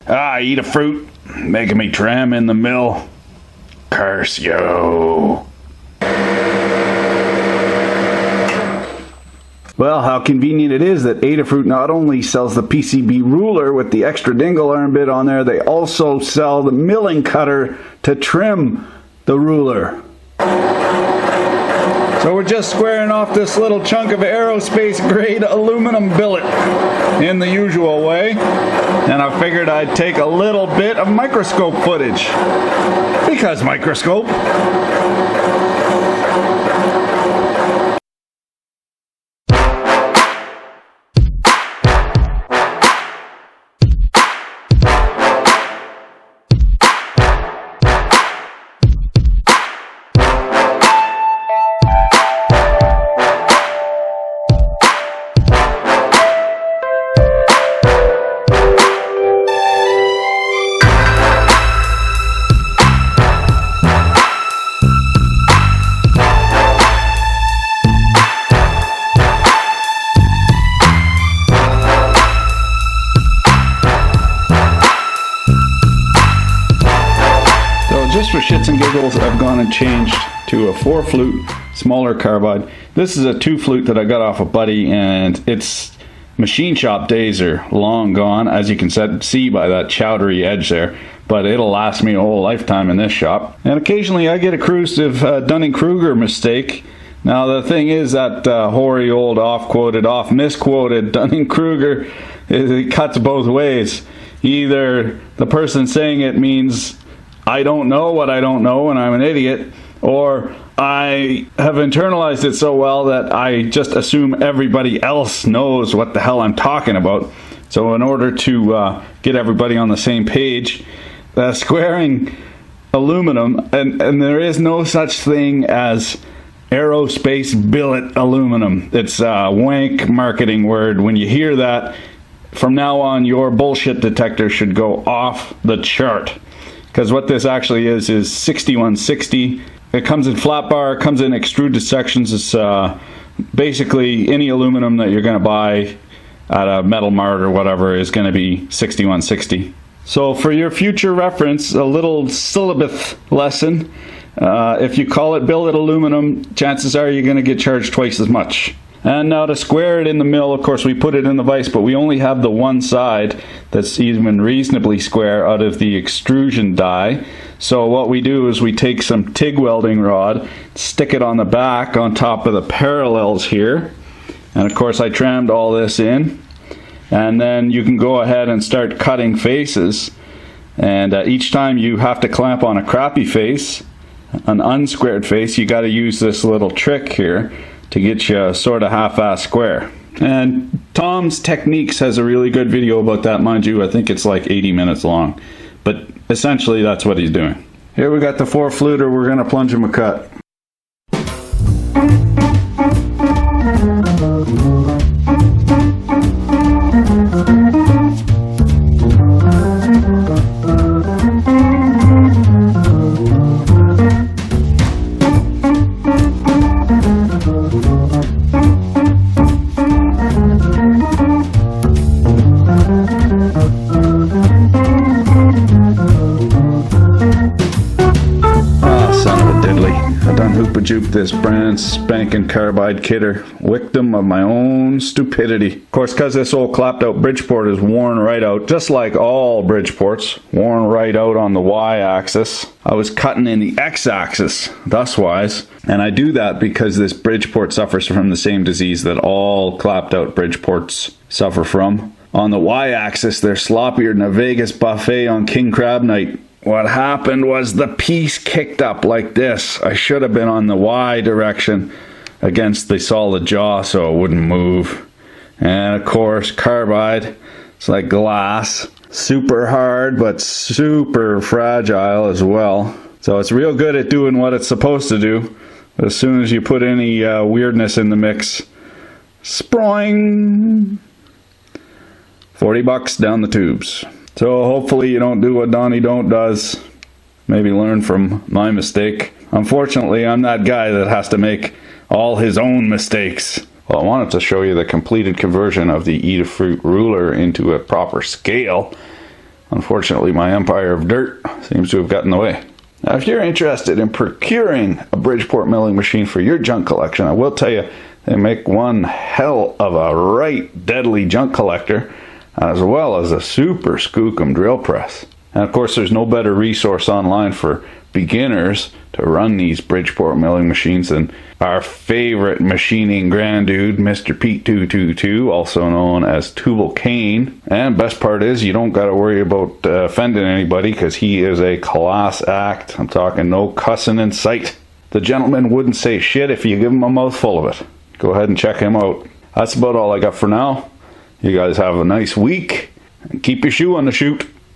Ah, eat a fruit, making me trim in the mill. Curse you. Well, how convenient it is that Adafruit not only sells the PCB ruler with the extra dingle arm bit on there, they also sell the milling cutter to trim the ruler. So we're just squaring off this little chunk of aerospace grade aluminum billet in the usual way. And I figured I'd take a little bit of microscope footage. Because microscope. Just for shits and giggles, I've gone and changed to a 4 flute, smaller carbide. This is a 2 flute that I got off a buddy, and its machine shop days are long gone, as you can see by that chowdery edge there. But it'll last me a whole lifetime in this shop. And occasionally I get a corrosive Dunning-Kruger mistake. Now the thing is that hoary old misquoted Dunning-Kruger, it cuts both ways. Either the person saying it means I don't know what I don't know and I'm an idiot, or I have internalized it so well that I just assume everybody else knows what the hell I'm talking about. So in order to get everybody on the same page, squaring aluminum, and there is no such thing as aerospace billet aluminum. It's a wank marketing word. When you hear that, from now on your bullshit detector should go off the chart. Because what this actually is 6160. It comes in flat bar, comes in extruded sections. It's basically any aluminum that you're going to buy at a metal mart or whatever is going to be 6160. So for your future reference, a little syllabus lesson. If you call it billet aluminum, chances are you're going to get charged twice as much. And now to square it in the mill, of course we put it in the vise, but we only have the one side that's even reasonably square out of the extrusion die. So what we do is we take some TIG welding rod, stick it on the back on top of the parallels here. And of course I trimmed all this in. And then you can go ahead and start cutting faces. And each time you have to clamp on a crappy face, an unsquared face, you got to use this little trick here to get you a sort of half-ass square. And Tom's Techniques has a really good video about that, mind you. I think it's like 80 minutes long. But essentially that's what he's doing. Here we got the 4 fluter, we're going to plunge him a cut. Juke this brand spanking carbide kidder, victim of my own stupidity. Of course, because this old clapped out Bridgeport is worn right out, just like all Bridgeports, worn right out on the y-axis. I was cutting in the x-axis, thus-wise, and I do that because this Bridgeport suffers from the same disease that all clapped out Bridgeports suffer from. On the y-axis, they're sloppier than a Vegas buffet on King Crab Night. What happened was the piece kicked up like this. I should have been on the Y direction against the solid jaw so it wouldn't move. And of course, carbide, it's like glass. Super hard, but super fragile as well. So it's real good at doing what it's supposed to do. But as soon as you put any weirdness in the mix, sproing! $40 down the tubes. So hopefully you don't do what Donnie Don't does. Maybe learn from my mistake. Unfortunately, I'm that guy that has to make all his own mistakes. Well, I wanted to show you the completed conversion of the Adafruit ruler into a proper scale. Unfortunately, my empire of dirt seems to have gotten in the way. Now, if you're interested in procuring a Bridgeport milling machine for your junk collection, I will tell you they make one hell of a right deadly junk collector, as well as a super skookum drill press. And of course, there's no better resource online for beginners to run these Bridgeport milling machines than our favorite machining grand dude, Mr. Pete 222, also known as Tubal Cain. And best part is, you don't got to worry about offending anybody, because he is a class act. I'm talking no cussing in sight. The gentleman wouldn't say shit if you give him a mouthful of it. Go ahead and check him out. That's about all I got for now. You guys have a nice week, and keep your shoe on the chute.